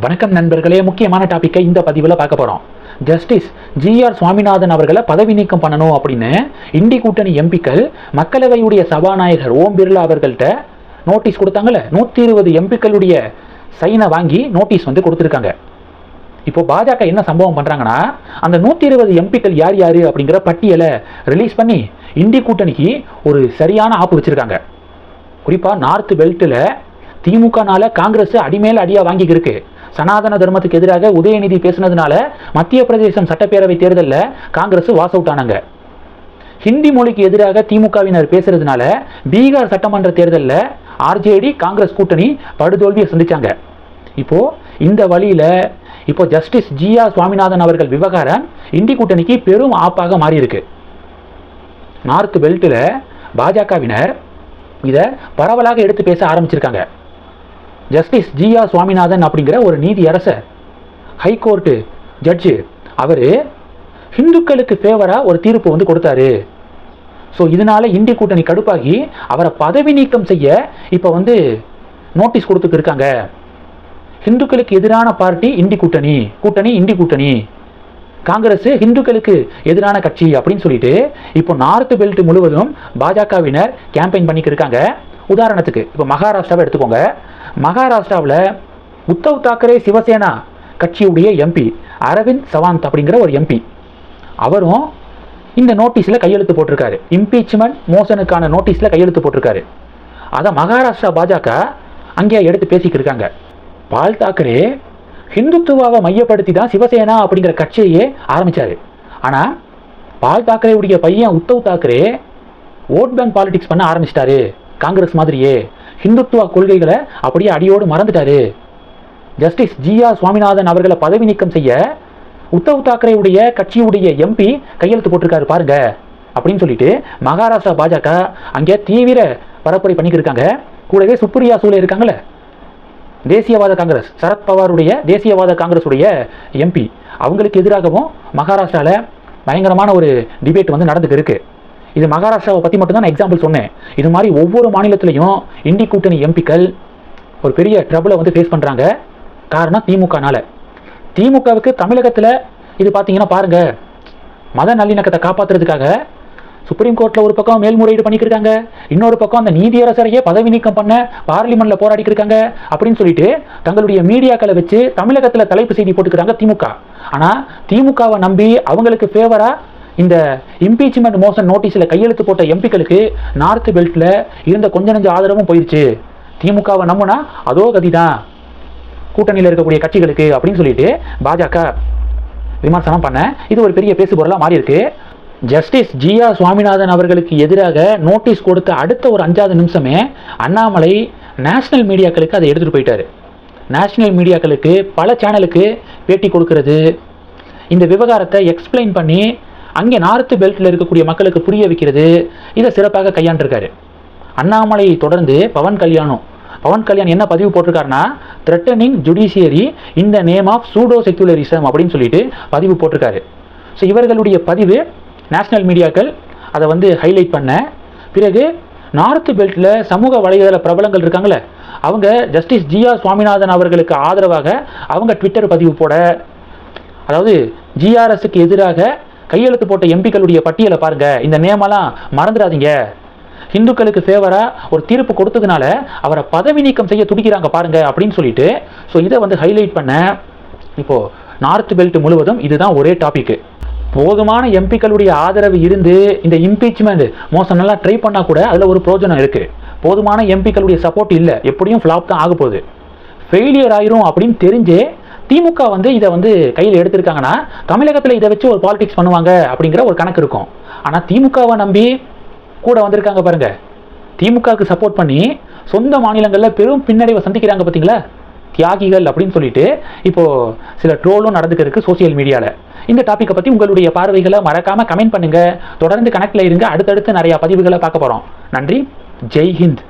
வணக்கம் நண்பர்களே, முக்கியமான டாபிக்கை இந்த பதிவில் பார்க்க போகிறோம். Justice GR. சுவாமிநாதன் அவர்களை பதவி நீக்கம் பண்ணணும் அப்படின்னு இண்டி கூட்டணி எம்பிக்கள் மக்களவையுடைய சபாநாயகர் ஓம் பிர்லா அவர்கள்ட்ட நோட்டீஸ் கொடுத்தாங்கல்ல. 120 எம்பிக்களுடைய சைனை வாங்கி நோட்டீஸ் கொடுத்துருக்காங்க. இப்போ பாஜக என்ன சம்பவம் பண்ணுறாங்கன்னா, அந்த 120 எம்பிக்கள் யார் யார் அப்படிங்கிற பட்டியலை ரிலீஸ் பண்ணி இண்டி கூட்டணிக்கு ஒரு சரியான ஆப்பு வச்சுருக்காங்க. குறிப்பாக நார்த் பெல்ட்டில் திமுகனால காங்கிரஸ் அடிமேல் அடியாக வாங்கிக்கிருக்கு. சனாதன தர்மத்துக்கு எதிராக உதயநிதி பேசினதுனால மத்திய பிரதேசம் சட்டப்பேரவை தேர்தலில் காங்கிரஸ் வாஸ் அவுட் ஆனாங்க. ஹிந்தி மொழிக்கு எதிராக திமுகவினர் பேசுறதுனால பீகார் சட்டமன்ற தேர்தலில் ஆர்ஜேடி காங்கிரஸ் கூட்டணி படுதோல்வியை சந்திச்சாங்க. இப்போ இந்த வழியில இப்போ ஜஸ்டிஸ் ஜி.ஆர். சுவாமிநாதன் அவர்கள் விவகாரம் இண்டி கூட்டணிக்கு பெரும் ஆப்பாக மாறி இருக்கு. நார்த் பெல்ட்டில் பாஜகவினர் இதை பரவலாக எடுத்து பேச ஆரம்பிச்சிருக்காங்க. Justice GR. சுவாமிநாதன் அப்படிங்கிற ஒரு நீதி அரசர், ஹைகோர்ட்டு ஜட்ஜு, அவர் ஹிந்துக்களுக்கு ஃபேவராக ஒரு தீர்ப்பு கொடுத்தாரு. ஸோ இதனால இண்டி கூட்டணி கடுப்பாகி அவரை பதவி நீக்கம் செய்ய இப்போ நோட்டீஸ் கொடுத்துட்டு இருக்காங்க. ஹிந்துக்களுக்கு எதிரான பார்ட்டி இண்டி கூட்டணி, இண்டி கூட்டணி, காங்கிரஸ் ஹிந்துக்களுக்கு எதிரான கட்சி அப்படின்னு சொல்லிட்டு இப்போ நார்த் பெல்ட் முழுவதும் பாஜகவினர் கேம்பெயின் பண்ணிட்டு இருக்காங்க. உதாரணத்துக்கு இப்போ மகாராஷ்டிராவை எடுத்துக்கோங்க. மகாராஷ்டிராவில் உத்தவ் தாக்கரே சிவசேனா கட்சியுடைய எம்பி அரவிந்த் சவாந்த் அப்படிங்கிற ஒரு எம்பி, அவரும் இந்த நோட்டீஸில் கையெழுத்து போட்டிருக்காரு. இம்பீச்மெண்ட் மோஷனுக்கான நோட்டீஸில் கையெழுத்து போட்டிருக்காரு. அதை மகாராஷ்டிரா பாஜக அங்கே எடுத்து பேசிக்கிட்டு இருக்காங்க. பால் தாக்கரே ஹிந்துத்துவாவை மையப்படுத்தி தான் சிவசேனா அப்படிங்கிற கட்சியே ஆரம்பித்தார். ஆனால் பால் தாக்கரேவுடைய பையன் Uddhav Thackeray vote bank politics பண்ண ஆரம்பிச்சிட்டாரு. காங்கிரஸ் மாதிரியே ஹிந்துத்துவ கொள்கைகளை அப்படியே அடியோடு மறந்துட்டாரு. Justice GR. சுவாமிநாதன் அவர்களை பதவி நீக்கம் செய்ய உத்தவ் தாக்கரேவுடைய கட்சியுடைய எம்பி கையெழுத்து போட்டிருக்காரு பாருங்க அப்படின்னு சொல்லிட்டு மகாராஷ்டிரா பாஜக அங்கே தீவிர பரப்புரை பண்ணிக்கிட்டு இருக்காங்க. கூடவே சுப்ரியா சூலே இருக்காங்களே, தேசியவாத காங்கிரஸ், சரத்பவாருடைய தேசியவாத காங்கிரஸுடைய எம்பி, அவங்களுக்கு எதிராகவும் மகாராஷ்டிராவில் பயங்கரமான ஒரு டிபேட் நடந்துக்கு இருக்கு. இது மகாராஷ்டிராவை பற்றி மட்டும்தான் நான் எக்ஸாம்பிள் சொன்னேன். இது மாதிரி ஒவ்வொரு மாநிலத்திலையும் இண்டி கூட்டணி எம்பிக்கள் ஒரு பெரிய ட்ரபிளை ஃபேஸ் பண்ணுறாங்க. காரணம் திமுகனால. திமுகவுக்கு தமிழகத்தில் இது பார்த்தீங்கன்னா பாருங்க, மத நல்லிணக்கத்தை காப்பாற்றுறதுக்காக சுப்ரீம் கோர்ட்டில் ஒரு பக்கம் மேல்முறையீடு பண்ணிக்கிருக்காங்க, இன்னொரு பக்கம் அந்த நீதியரசரையே பதவி நீக்கம் பண்ண பார்லிமெண்ட்டில் போராடிக்கிட்டு இருக்காங்க அப்படின்னு சொல்லிட்டு தங்களுடைய மீடியாக்களை வச்சு தமிழகத்தில் தலைப்பு செய்தி போட்டுக்கிறாங்க திமுக. ஆனால் திமுகவை நம்பி அவங்களுக்கு ஃபேவராக இந்த இம்பீச்மெண்ட் மோஷன் நோட்டீஸில் கையெழுத்து போட்ட எம்பிக்களுக்கு நார்த் பெல்ட்டில் இருந்த கொஞ்ச நெஞ்ச ஆதரவும் போயிடுச்சு. திமுகவை நம்புனா அதோ கதி தான் கூட்டணியில் இருக்கக்கூடிய கட்சிகளுக்கு அப்படின்னு சொல்லிட்டு பாஜக விமர்சனம் பண்ண இது ஒரு பெரிய பேசுபொருளாக மாறி இருக்கு. Justice GR. சுவாமிநாதன் அவர்களுக்கு எதிராக நோட்டீஸ் கொடுத்த அடுத்த ஒரு 5வது நிமிஷமே அண்ணாமலை நேஷனல் மீடியாக்களுக்கு அதை எடுத்துகிட்டு போயிட்டார். நேஷனல் மீடியாக்களுக்கு பல சேனலுக்கு பேட்டி கொடுக்கறது, இந்த விவகாரத்தை எக்ஸ்பிளைன் பண்ணி அங்கே நார்த் பெல்ட்டில் இருக்கக்கூடிய மக்களுக்கு புரிய வைக்கிறது, இதை சிறப்பாக கையாண்டிருக்காரு. அண்ணாமலை தொடர்ந்து பவன் கல்யாண் என்ன பதிவு போட்டிருக்காருன்னா, threatening judiciary in the name of pseudo secularism அப்படின்னு சொல்லிட்டு பதிவு போட்டிருக்காரு. ஸோ இவர்களுடைய பதிவு நேஷனல் மீடியாக்கள் அதை ஹைலைட் பண்ண பிறகு நார்த் பெல்ட்டில் சமூக வலைதள பிரபலங்கள் இருக்காங்களே, அவங்க ஜஸ்டிஸ் ஜி.ஆர். சுவாமிநாதன் அவர்களுக்கு ஆதரவாக அவங்க ட்விட்டர் பதிவு போட, அதாவது ஜிஆர்எஸ்க்கு எதிராக கையெழுத்து போட்ட எம்பிக்களுடைய பட்டியலை பாருங்க, இந்த நேமெல்லாம் மறந்துடாதீங்க, ஹிந்துக்களுக்கு ஃபேவரா ஒரு தீர்ப்பு கொடுத்ததுனால அவரை பதவி நீக்கம் செய்ய துடிக்கிறாங்க பாருங்க அப்படின்னு சொல்லிட்டு ஸோ இதை ஹைலைட் பண்ண இப்போ நார்த் பெல்ட் முழுவதும் இதுதான் ஒரே டாபிக். போதுமான எம்பிக்களுடைய ஆதரவு இருந்து இந்த இம்பீச்மெண்ட் மோசம் நல்லா ட்ரை பண்ணா கூட அதில் ஒரு பிரோஜனம் இருக்கு. போதுமான எம்பிக்களுடைய சப்போர்ட் இல்லை, எப்படியும் ஃப்ளாப் தான் ஆக போகுது, ஃபெயிலியர் ஆயிரும் அப்படின்னு தெரிஞ்சே திமுக இதை கையில் எடுத்திருக்காங்கன்னா தமிழகத்தில் இதை வச்சு ஒரு பாலிடிக்ஸ் பண்ணுவாங்க அப்படிங்கிற ஒரு கணக்கு இருக்கும். ஆனால் திமுகவை நம்பி கூட வந்திருக்காங்க பாருங்க, திமுகவுக்கு சப்போர்ட் பண்ணி சொந்த மாநிலங்களில் பெரும் பின்னடைவை சந்திக்கிறாங்க பார்த்தீங்களா, தியாகிகள் அப்படின்னு சொல்லிட்டு இப்போ சில ட்ரோலும் நடந்துக்கிறதுக்கு சோசியல் மீடியாவில். இந்த டாப்பிக்கை பற்றி உங்களுடைய பார்வைகளை மறக்காம கமெண்ட் பண்ணுங்க. தொடர்ந்து கனெக்டில் இருங்க, அடுத்தடுத்து நிறைய பதிவுகளை பார்க்க போகிறோம். நன்றி, ஜெய் ஹிந்த்.